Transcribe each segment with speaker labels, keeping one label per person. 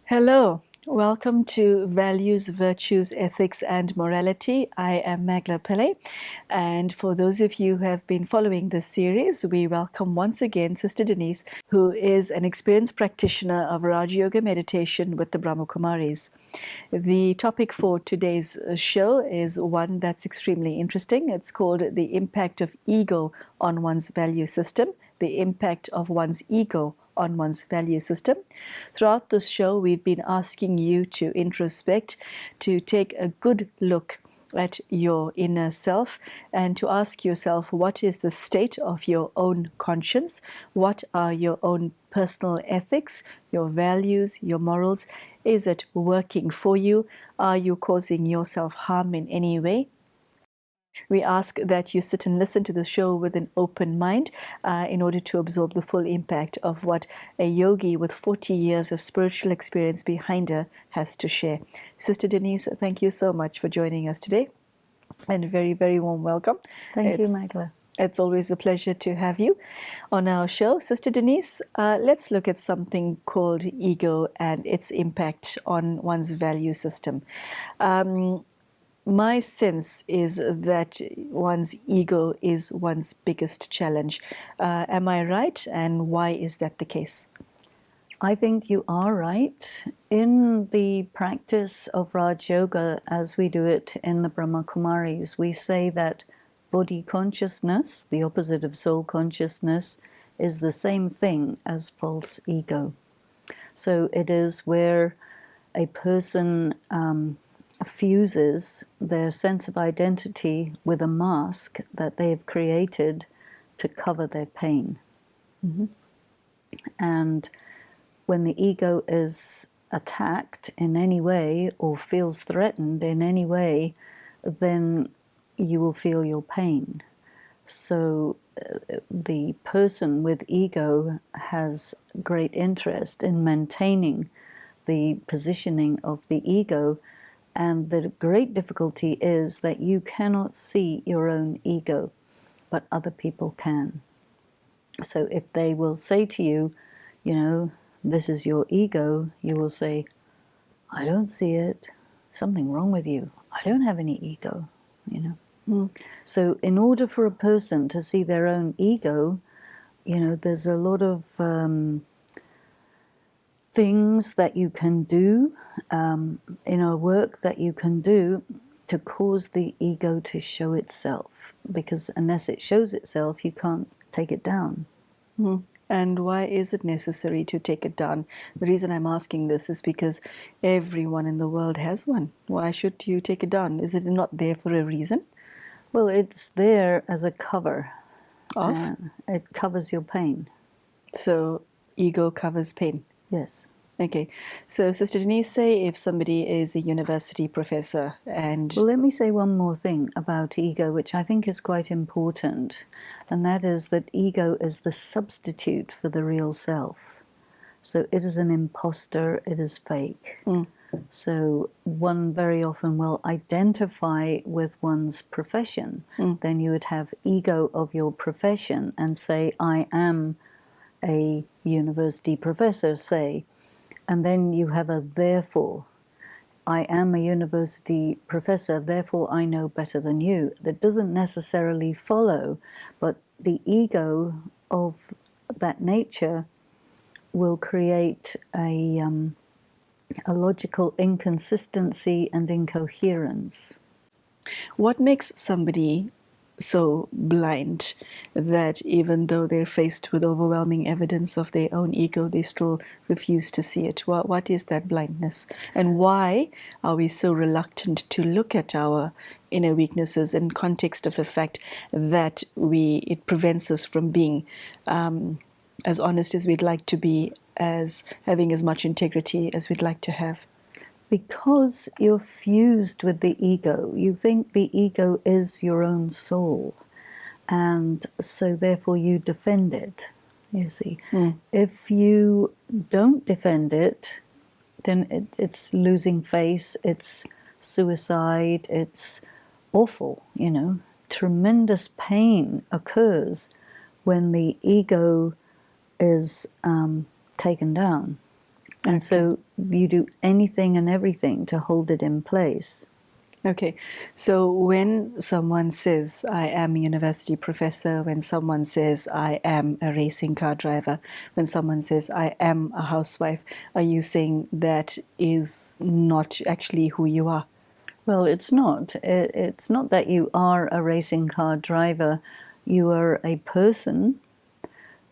Speaker 1: Hello, welcome to Values, Virtues, Ethics and Morality. I am Mangela Pillay, and for those of you who have been following this series, we welcome once again Sister Denise, who is an experienced practitioner of Rajyoga Meditation with the Brahma Kumaris. The topic for today's show is one that's extremely interesting. It's called The Impact of Ego on One's Value System, the impact of one's ego on one's value system. Throughout this show, we've been asking you to introspect, to take a good look at your inner self and to ask yourself, what is the state of your own conscience? What are your own personal ethics, your values, your morals? Is it working for you? Are you causing yourself harm in any way? We ask that you sit and listen to the show with an open mind in order to absorb the full impact of what a yogi with 40 years of spiritual experience behind her has to share. Sister Denise, thank you so much for joining us today, and a very, very warm welcome.
Speaker 2: Thank you, Mangela.
Speaker 1: It's always a pleasure to have you on our show. Sister Denise, let's look at something called ego and its impact on one's value system. My sense is that one's ego is one's biggest challenge. Am I right? And why is that the case?
Speaker 2: I think you are right. In the practice of Raj Yoga, as we do it in the Brahma Kumaris, we say that body consciousness, the opposite of soul consciousness, is the same thing as false ego. So it is where a person fuses their sense of identity with a mask that they have created to cover their pain.
Speaker 1: Mm-hmm.
Speaker 2: And when the ego is attacked in any way or feels threatened in any way, then you will feel your pain. So the person with ego has great interest in maintaining the positioning of the ego. And the great difficulty is that you cannot see your own ego, but other people can. So if they will say to you, this is your ego, you will say, I don't see it. Something wrong with you. I don't have any ego, So in order for a person to see their own ego, there's a lot of things that you can do, work that you can do to cause the ego to show itself. Because unless it shows itself, you can't take it down.
Speaker 1: Mm. And why is it necessary to take it down? The reason I'm asking this is because everyone in the world has one. Why should you take it down? Is it not there for a reason?
Speaker 2: Well, it's there as a cover. It covers your pain.
Speaker 1: So ego covers pain?
Speaker 2: Yes.
Speaker 1: Okay. So, Sister Denise, say if somebody is a university professor and...
Speaker 2: Well, let me say one more thing about ego, which I think is quite important, and that is that ego is the substitute for the real self. So it is an imposter, it is fake.
Speaker 1: Mm.
Speaker 2: So one very often will identify with one's profession.
Speaker 1: Mm.
Speaker 2: Then you would have ego of your profession and say, I am a university professor, say. And then you have a therefore. I am a university professor, therefore I know better than you. That doesn't necessarily follow, but the ego of that nature will create a logical inconsistency and incoherence.
Speaker 1: What makes somebody so blind that even though they're faced with overwhelming evidence of their own ego, they still refuse to see it? What is that blindness? And why are we so reluctant to look at our inner weaknesses in context of the fact that it prevents us from being as honest as we'd like to be, as having as much integrity as we'd like to have?
Speaker 2: Because you're fused with the ego. You think the ego is your own soul. And so therefore you defend it, you see.
Speaker 1: Mm.
Speaker 2: If you don't defend it, then it's losing face, it's suicide, it's awful, Tremendous pain occurs when the ego is taken down. And so you do anything and everything to hold it in place.
Speaker 1: Okay, so when someone says, I am a university professor, when someone says, I am a racing car driver, when someone says, I am a housewife, are you saying that is not actually who you are?
Speaker 2: Well, it's not. It's not that you are a racing car driver. You are a person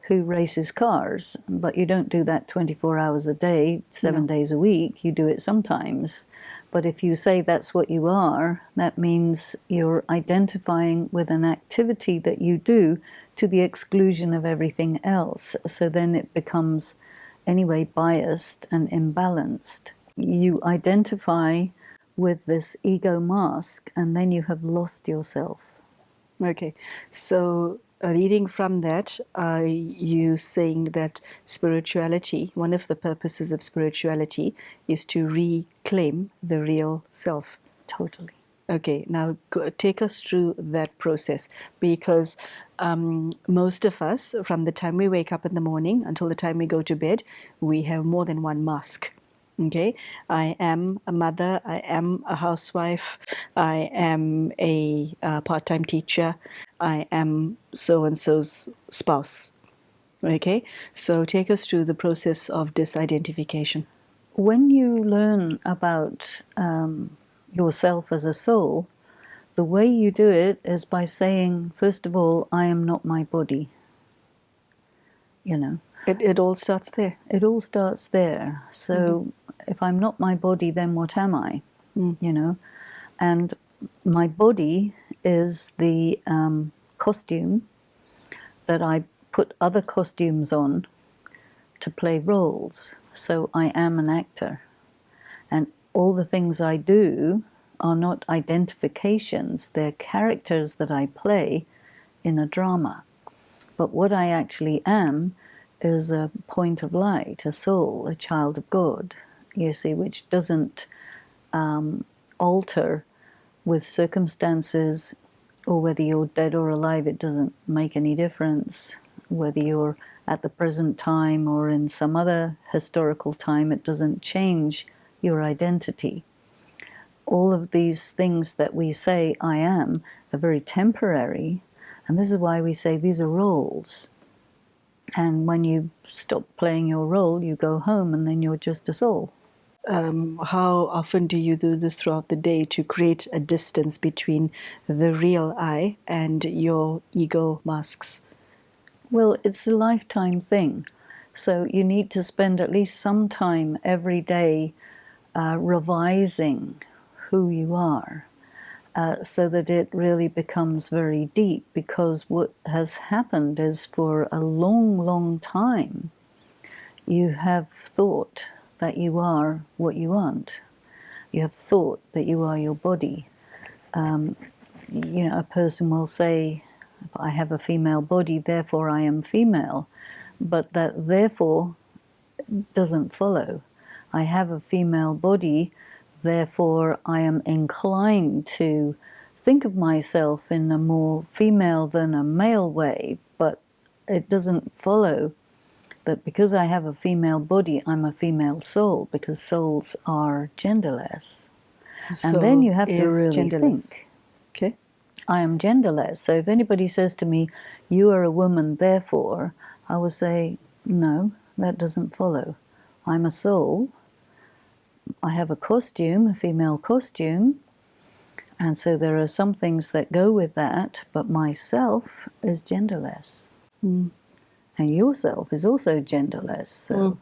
Speaker 2: who races cars, but you don't do that 24 hours a day, 7 days a week. You do it sometimes. But if you say that's what you are, that means you're identifying with an activity that you do to the exclusion of everything else. So then it becomes, anyway, biased and imbalanced. You identify with this ego mask, and then you have lost yourself.
Speaker 1: Okay, so reading from that, are you saying that spirituality, one of the purposes of spirituality is to reclaim the real self?
Speaker 2: Totally.
Speaker 1: Okay, now take us through that process, because most of us, from the time we wake up in the morning until the time we go to bed, we have more than one mask. Okay, I am a mother, I am a housewife, I am a part-time teacher, I am so-and-so's spouse. Okay, so take us through the process of disidentification.
Speaker 2: When you learn about yourself as a soul, the way you do it is by saying, first of all, I am not my body. You know,
Speaker 1: It all starts there.
Speaker 2: it all starts there. So if I'm not my body, then what am I? You know, and my body is the costume that I put other costumes on to play roles. So I am an actor. And all the things I do are not identifications, they're characters that I play in a drama. But what I actually am is a point of light, a soul, a child of God, you see, which doesn't alter with circumstances, or whether you're dead or alive, it doesn't make any difference. Whether you're at the present time or in some other historical time, it doesn't change your identity. All of these things that we say I am are very temporary, and this is why we say these are roles. And when you stop playing your role, you go home and then you're just a soul.
Speaker 1: How often do you do this throughout the day to create a distance between the real I and your ego masks?
Speaker 2: Well, it's a lifetime thing. So you need to spend at least some time every day revising who you are, so that it really becomes very deep. Because what has happened is, for a long, long time, you have thought that you are what you aren't. You have thought that you are your body. You know, a person will say, I have a female body, therefore I am female. But that therefore doesn't follow. I have a female body, therefore I am inclined to think of myself in a more female than a male way, but it doesn't follow that because I have a female body, I'm a female soul, because souls are genderless. And then you have to really think.
Speaker 1: Okay.
Speaker 2: I am genderless. So if anybody says to me, you are a woman, therefore, I will say, no, that doesn't follow. I'm a soul. I have a costume, a female costume, and so there are some things that go with that, but myself is genderless. And yourself is also genderless. So,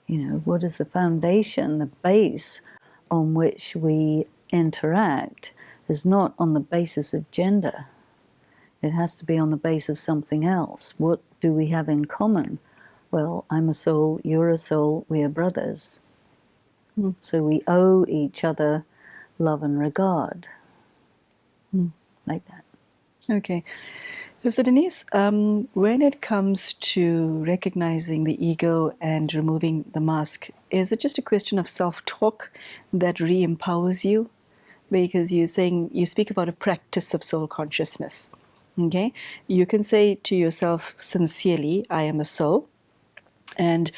Speaker 2: you know, what is the foundation, the base on which we interact is not on the basis of gender. It has to be on the basis of something else. What do we have in common? Well, I'm a soul, you're a soul, we are brothers. So we owe each other love and regard. Like that.
Speaker 1: Okay. So Denise, when it comes to recognizing the ego and removing the mask, is it just a question of self-talk that re-empowers you? Because you're saying, you speak about a practice of soul consciousness. Okay? You can say to yourself sincerely, I am a soul. And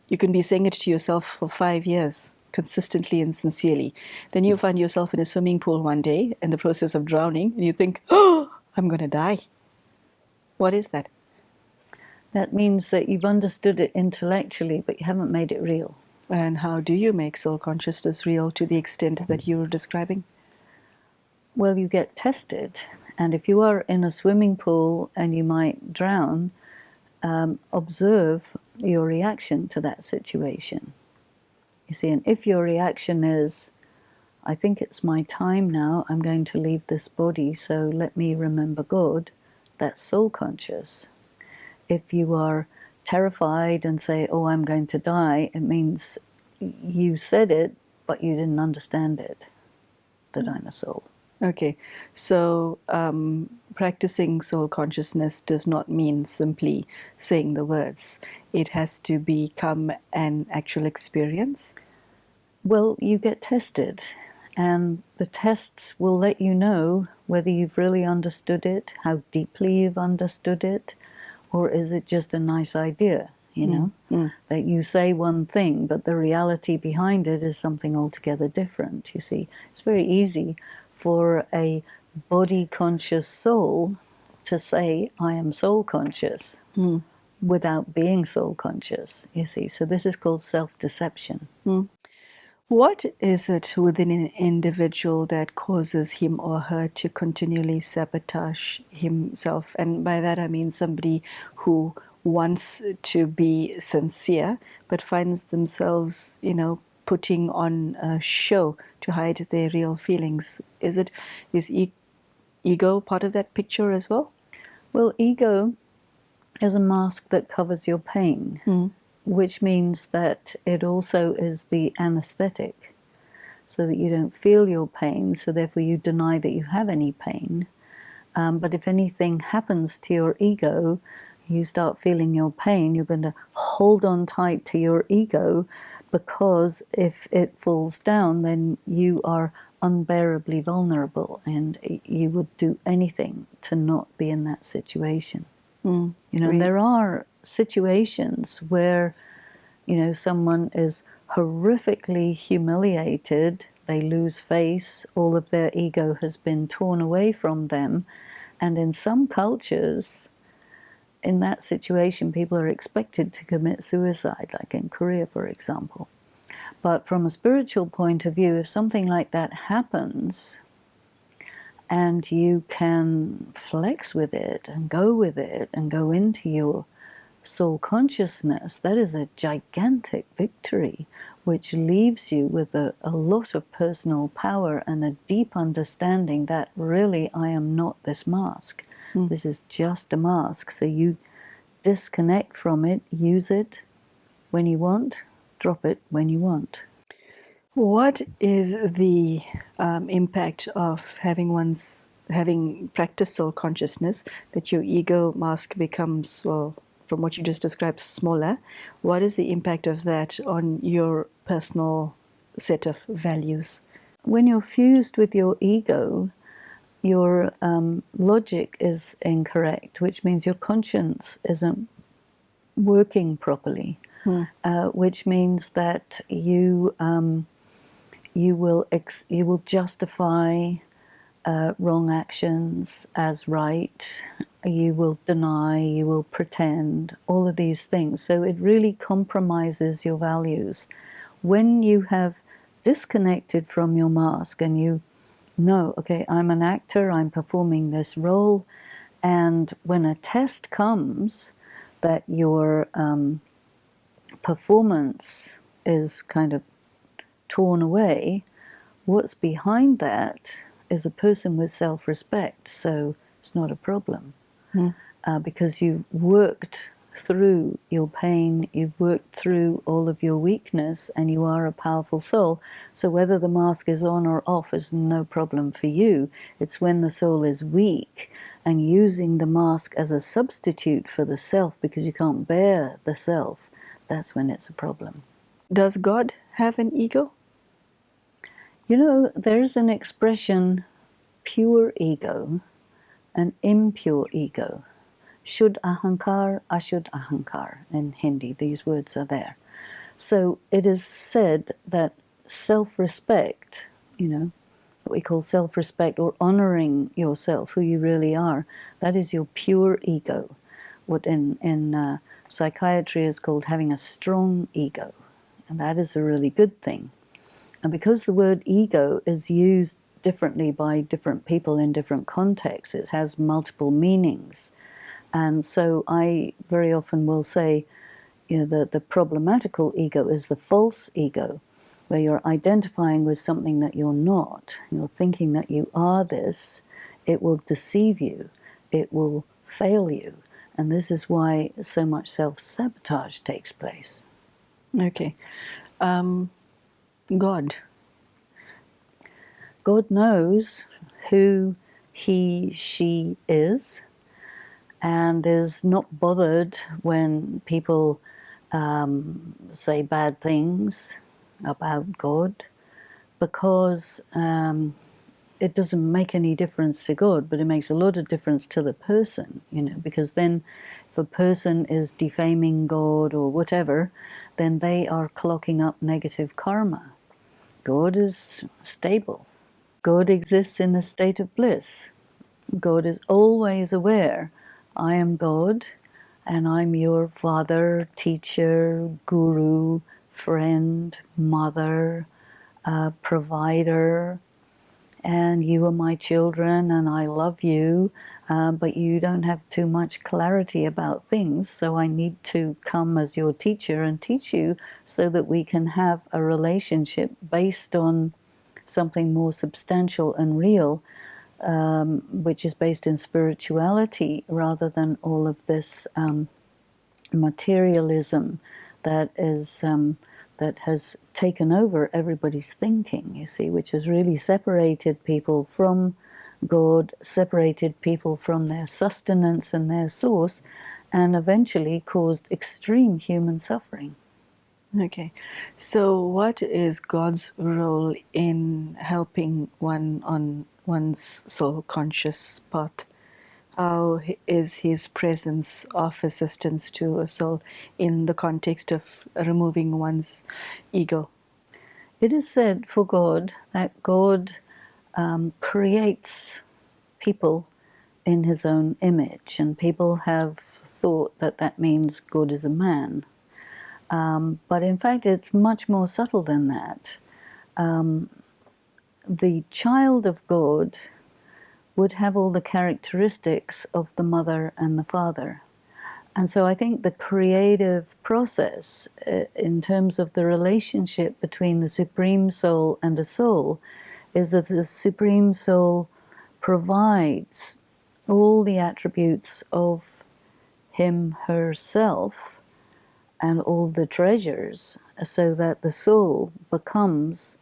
Speaker 1: you can be saying it to yourself for 5 years, consistently and sincerely. Then you find yourself in a swimming pool one day in the process of drowning, and you think, oh, I'm going to die. What is that?
Speaker 2: That means that you've understood it intellectually, but you haven't made it real.
Speaker 1: And how do you make soul consciousness real to the extent that you were describing?
Speaker 2: Well, you get tested. And if you are in a swimming pool and you might drown, observe your reaction to that situation. You see, and if your reaction is, I think it's my time now, I'm going to leave this body, so let me remember God, that's soul conscious. If you are terrified and say, oh, I'm going to die, it means you said it, but you didn't understand it, that I'm a soul.
Speaker 1: Okay, so practicing soul consciousness does not mean simply saying the words. It has to become an actual experience.
Speaker 2: Well, you get tested, and the tests will let you know whether you've really understood it, how deeply you've understood it, or is it just a nice idea, you know, that you say one thing, but the reality behind it is something altogether different, you see. It's very easy for a body-conscious soul to say, I am soul-conscious, without being soul-conscious, you see. So this is called self-deception.
Speaker 1: What is it within an individual that causes him or her to continually sabotage himself? And by that I mean somebody who wants to be sincere but finds themselves, putting on a show to hide their real feelings. Is ego part of that picture as well?
Speaker 2: Well, ego is a mask that covers your pain. Which means that it also is the anesthetic, so that you don't feel your pain, so therefore you deny that you have any pain. But if anything happens to your ego, you start feeling your pain, you're going to hold on tight to your ego, because if it falls down, then you are unbearably vulnerable, and you would do anything to not be in that situation. There are situations where, someone is horrifically humiliated, they lose face, all of their ego has been torn away from them, and in some cultures, in that situation, people are expected to commit suicide, like in Korea, for example. But from a spiritual point of view, if something like that happens, and you can flex with it and go into your soul consciousness, that is a gigantic victory, which leaves you with a lot of personal power and a deep understanding that really I am not this mask. This is just a mask. So you disconnect from it, use it when you want, drop it when you want.
Speaker 1: What is the impact of having practiced soul consciousness, that your ego mask becomes, well, from what you just described, smaller? What is the impact of that on your personal set of values?
Speaker 2: When you're fused with your ego, your logic is incorrect, which means your conscience isn't working properly, which means that you will justify wrong actions as right. You will deny, you will pretend, all of these things. So it really compromises your values. When you have disconnected from your mask and you know, okay, I'm an actor, I'm performing this role, and when a test comes that your performance is kind of torn away, what's behind that is a person with self-respect, so it's not a problem. Because you've worked through your pain, you've worked through all of your weakness, and you are a powerful soul. So whether the mask is on or off is no problem for you. It's when the soul is weak and using the mask as a substitute for the self because you can't bear the self, that's when it's a problem.
Speaker 1: Does God have an ego?
Speaker 2: There's an expression, pure ego and impure ego. Shud ahankar, ashud ahankar. In Hindi, these words are there. So it is said that self-respect, what we call self-respect or honoring yourself, who you really are, that is your pure ego. What in psychiatry is called having a strong ego. And that is a really good thing. And because the word ego is used differently by different people in different contexts, it has multiple meanings. And so I very often will say, the problematical ego is the false ego, where you're identifying with something that you're not. You're thinking that you are this. It will deceive you. It will fail you. And this is why so much self-sabotage takes place.
Speaker 1: Okay. God.
Speaker 2: God knows who he, she is, and is not bothered when people say bad things about God, because it doesn't make any difference to God, but it makes a lot of difference to the person, because then if a person is defaming God or whatever, then they are clocking up negative karma. God is stable. God exists in a state of bliss. God is always aware, I am God, and I'm your father, teacher, guru, friend, mother, provider, and you are my children, and I love you, but you don't have too much clarity about things, so I need to come as your teacher and teach you so that we can have a relationship based on something more substantial and real, which is based in spirituality rather than all of this materialism that has taken over everybody's thinking, you see, which has really separated people from God, separated people from their sustenance and their source, and eventually caused extreme human suffering.
Speaker 1: Okay. So what is God's role in helping one on one's soul conscious path? How is his presence of assistance to a soul in the context of removing one's ego?
Speaker 2: It is said for God that God creates people in his own image, and people have thought that that means God is a man. But in fact, it's much more subtle than that. The child of God would have all the characteristics of the mother and the father. And so I think the creative process in terms of the relationship between the Supreme Soul and a soul is that the Supreme Soul provides all the attributes of him, herself, and all the treasures so that the soul becomes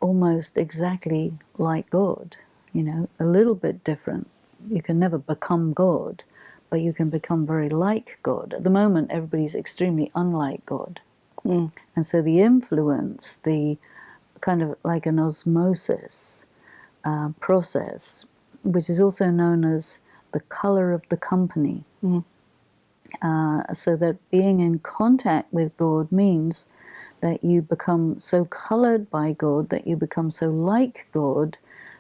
Speaker 2: almost exactly like God, a little bit different. You can never become God, but you can become very like God. At the moment, everybody's extremely unlike God. And so the influence, the kind of like an osmosis process, which is also known as the color of the company, so that being in contact with God means that you become so colored by God, that you become so like God,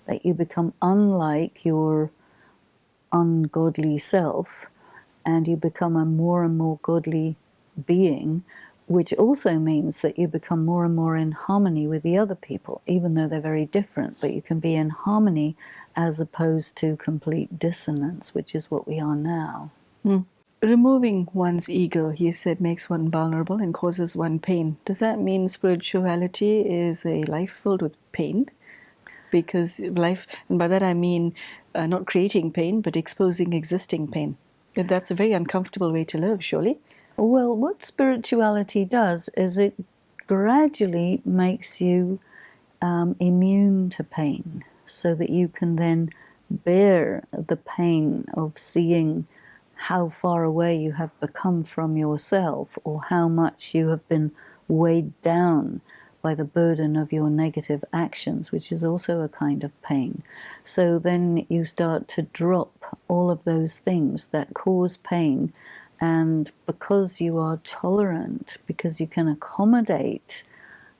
Speaker 2: that you become unlike your ungodly self, and you become a more and more godly being, which also means that you become more and more in harmony with the other people, even though they're very different, but you can be in harmony as opposed to complete dissonance, which is what we are now.
Speaker 1: Removing one's ego, he said, makes one vulnerable and causes one pain. Does that mean spirituality is a life filled with pain? Because life, and by that I mean not creating pain, but exposing existing pain. That's a very uncomfortable way to live, surely.
Speaker 2: Well, what spirituality does is it gradually makes you immune to pain, so that you can then bear the pain of seeing how far away you have become from yourself, or how much you have been weighed down by the burden of your negative actions, which is also a kind of pain. So then you start to drop all of those things that cause pain, and because you are tolerant, because you can accommodate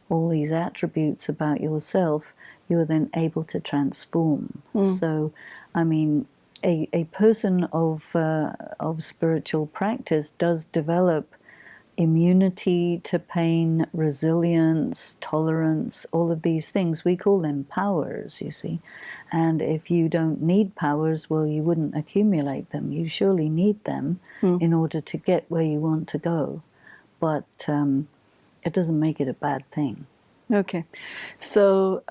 Speaker 2: all these attributes about yourself, you are then able to transform. So, I mean, a person of spiritual practice does develop immunity to pain, resilience, tolerance, all of these things. We call them powers, you see. And if you don't need powers, well, you wouldn't accumulate them. You surely need them in order to get where you want to go. But it doesn't make it a bad thing.
Speaker 1: Okay. So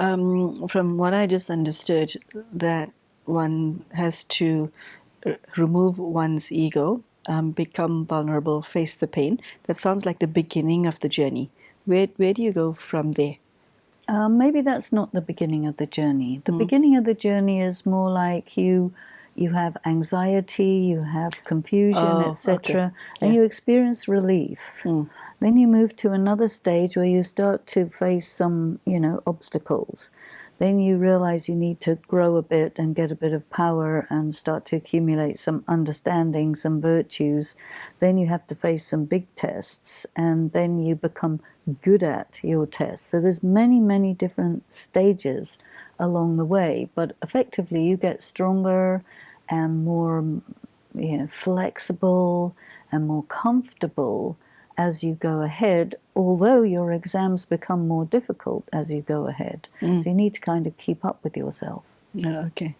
Speaker 1: from what I just understood, that one has to remove one's ego, become vulnerable, face the pain. That sounds like the beginning of the journey. Where do you go from there?
Speaker 2: Maybe that's not the beginning of the journey. The beginning of the journey is more like you have anxiety, you have confusion, etc., and you experience relief. Then you move to another stage where you start to face some, obstacles. Then you realize you need to grow a bit and get a bit of power and start to accumulate some understanding, some virtues. Then you have to face some big tests, and then you become good at your tests. So there's many, many different stages along the way, but effectively you get stronger and more flexible and more comfortable as you go ahead, although your exams become more difficult as you go ahead. So you need to kind of keep up with yourself.
Speaker 1: Okay.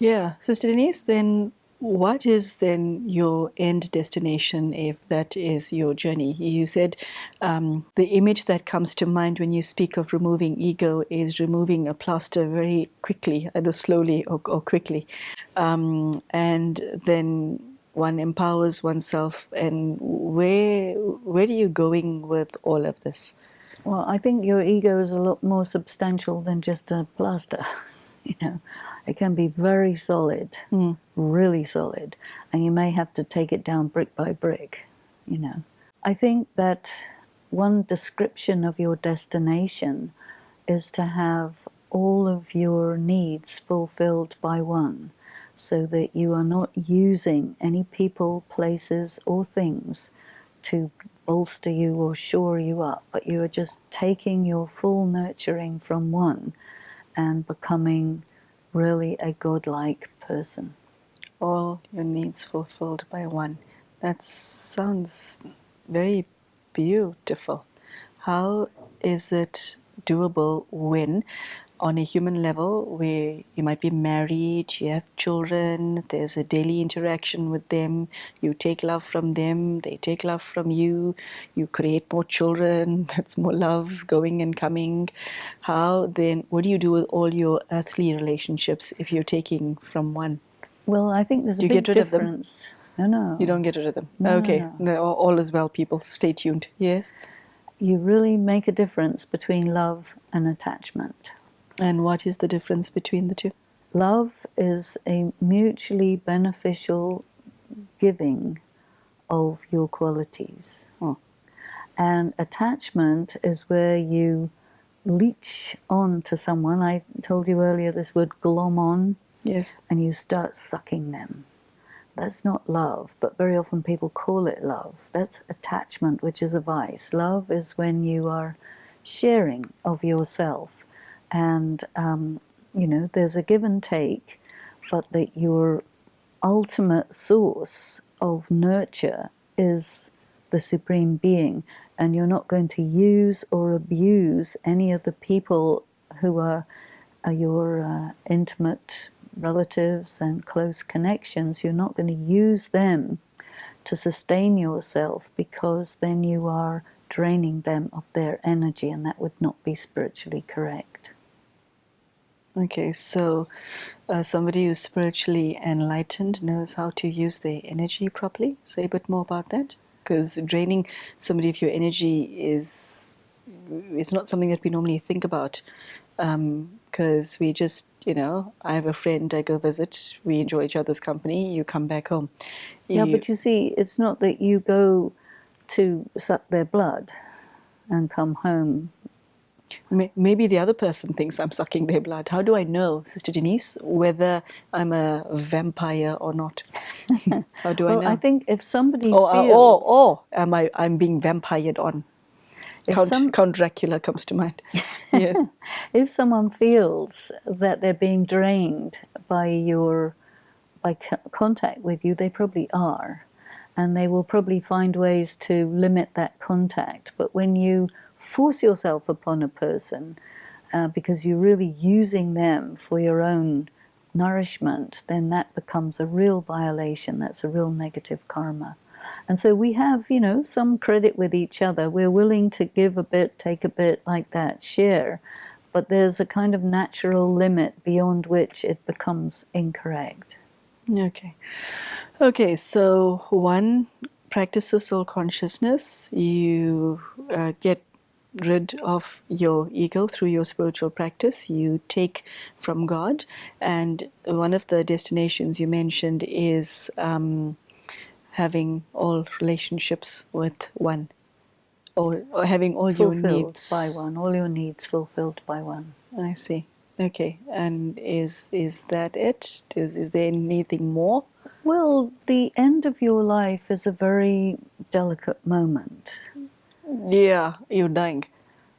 Speaker 1: Yeah. Sister Denise, then what is then your end destination if that is your journey? You said the image that comes to mind when you speak of removing ego is removing a plaster very quickly, either slowly or quickly. And then one empowers oneself. And where are you going with all of this?
Speaker 2: Well, I think your ego is a lot more substantial than just a plaster. It can be very solid, really solid, and you may have to take it down brick by brick. I think that one description of your destination is to have all of your needs fulfilled by one, so that you are not using any people, places, or things to bolster you or shore you up, but you are just taking your full nurturing from one and becoming really a godlike person.
Speaker 1: All your needs fulfilled by one. That sounds very beautiful. How is it doable when, on a human level, where you might be married, you have children, there's a daily interaction with them, you take love from them, they take love from you, you create more children, that's more love going and coming. How then, what do you do with all your earthly relationships if you're taking from one?
Speaker 2: Well, I think there's a big difference. No.
Speaker 1: You don't get rid of them?
Speaker 2: No,
Speaker 1: okay.
Speaker 2: no.
Speaker 1: All is well, people. Stay tuned. Yes?
Speaker 2: You really make a difference between love and attachment.
Speaker 1: And what is the difference between the two?
Speaker 2: Love is a mutually beneficial giving of your qualities. And attachment is where you leech on to someone. I told you earlier this word glom on.
Speaker 1: Yes.
Speaker 2: And you start sucking them. That's not love, but very often people call it love. That's attachment, which is a vice. Love is when you are sharing of yourself. And, there's a give and take, but that your ultimate source of nurture is the Supreme Being. And you're not going to use or abuse any of the people who are your intimate relatives and close connections. You're not going to use them to sustain yourself, because then you are draining them of their energy, and that would not be spiritually correct.
Speaker 1: Okay, so somebody who's spiritually enlightened knows how to use their energy properly. Say a bit more about that, because draining somebody of your energy it's not something that we normally think about, because we just, I have a friend, I go visit, we enjoy each other's company, you come back home.
Speaker 2: But you see, it's not that you go to suck their blood. and come home.
Speaker 1: Maybe the other person thinks I'm sucking their blood. How do I know, Sister Denise, whether I'm a vampire or not? How do I know?
Speaker 2: I think if somebody
Speaker 1: I'm being vampired on.
Speaker 2: If
Speaker 1: Count Dracula comes to mind. Yes.
Speaker 2: if someone feels that they're being drained by contact with you, they probably are. And they will probably find ways to limit that contact. But when you force yourself upon a person because you're really using them for your own nourishment, then that becomes a real violation. That's a real negative karma. And so we have, some credit with each other. We're willing to give a bit, take a bit, like that, share. But there's a kind of natural limit beyond which it becomes incorrect.
Speaker 1: Okay, so one, practice the soul consciousness. You get rid of your ego through your spiritual practice. You take from God. And one of the destinations you mentioned is having all relationships with one, or having all your needs
Speaker 2: by one, all your needs fulfilled by one.
Speaker 1: I see. Okay, and is that it? Is there anything more?
Speaker 2: Well, the end of your life is a very delicate moment.
Speaker 1: Yeah, you're dying.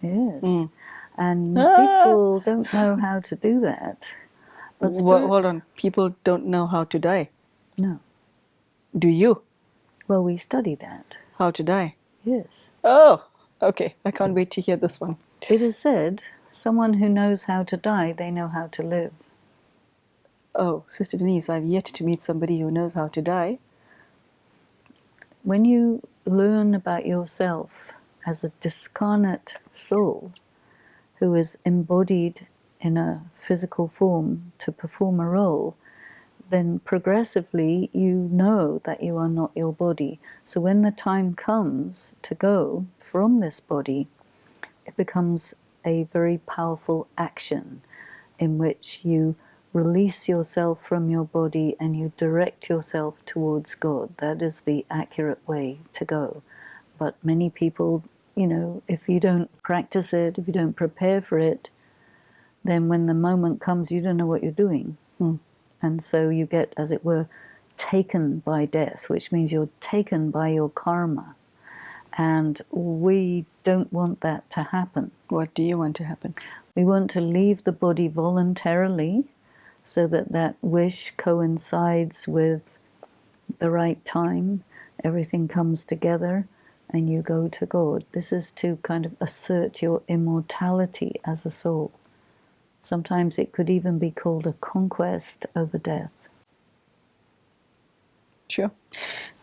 Speaker 2: Yes. And people don't know how to do that.
Speaker 1: But hold on, people don't know how to die.
Speaker 2: No.
Speaker 1: Do you?
Speaker 2: Well, we study that.
Speaker 1: How to die?
Speaker 2: Yes.
Speaker 1: Oh, okay. I can't wait to hear this one.
Speaker 2: It is said, someone who knows how to die, they know how to live.
Speaker 1: Oh, Sister Denise, I've yet to meet somebody who knows how to die.
Speaker 2: When you learn about yourself as a discarnate soul who is embodied in a physical form to perform a role, then progressively you know that you are not your body. So when the time comes to go from this body, it becomes a very powerful action in which you release yourself from your body and you direct yourself towards God. That is the accurate way to go. But many people, if you don't practice it, if you don't prepare for it, then when the moment comes, you don't know what you're doing. And so you get, as it were, taken by death, which means you're taken by your karma. And we don't want that to happen.
Speaker 1: What do you want to happen?
Speaker 2: We want to leave the body voluntarily so that wish coincides with the right time. Everything comes together and you go to God. This is to kind of assert your immortality as a soul. Sometimes it could even be called a conquest over death.
Speaker 1: Sure.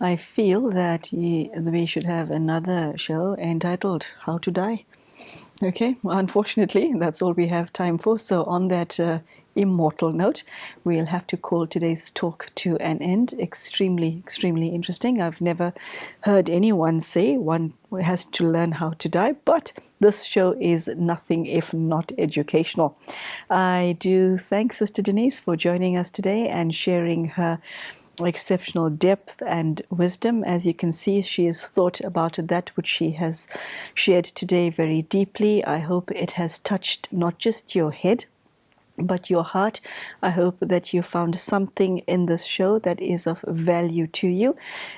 Speaker 1: I feel that we should have another show entitled How to Die. Okay, well, unfortunately, that's all we have time for. So on that immortal note, we'll have to call today's talk to an end. Extremely, extremely interesting. I've never heard anyone say one has to learn how to die, but this show is nothing if not educational. I do thank Sister Denise for joining us today and sharing her exceptional depth and wisdom. As you can see, she has thought about that which she has shared today very deeply. I hope it has touched not just your head, but your heart. I hope that you found something in this show that is of value to you.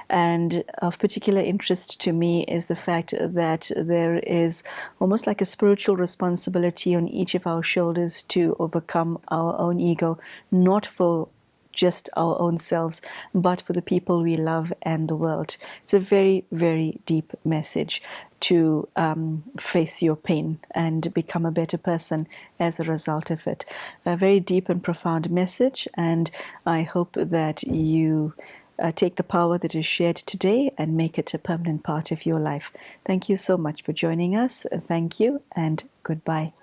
Speaker 1: And of particular interest to me is the fact that there is almost like a spiritual responsibility on each of our shoulders to overcome our own ego, not for just our own selves, but for the people we love and the world. It's a very, very deep message to face your pain and become a better person as a result of it. A very deep and profound message, and I hope that you take the power that is shared today and make it a permanent part of your life. Thank you so much for joining us. Thank you and goodbye.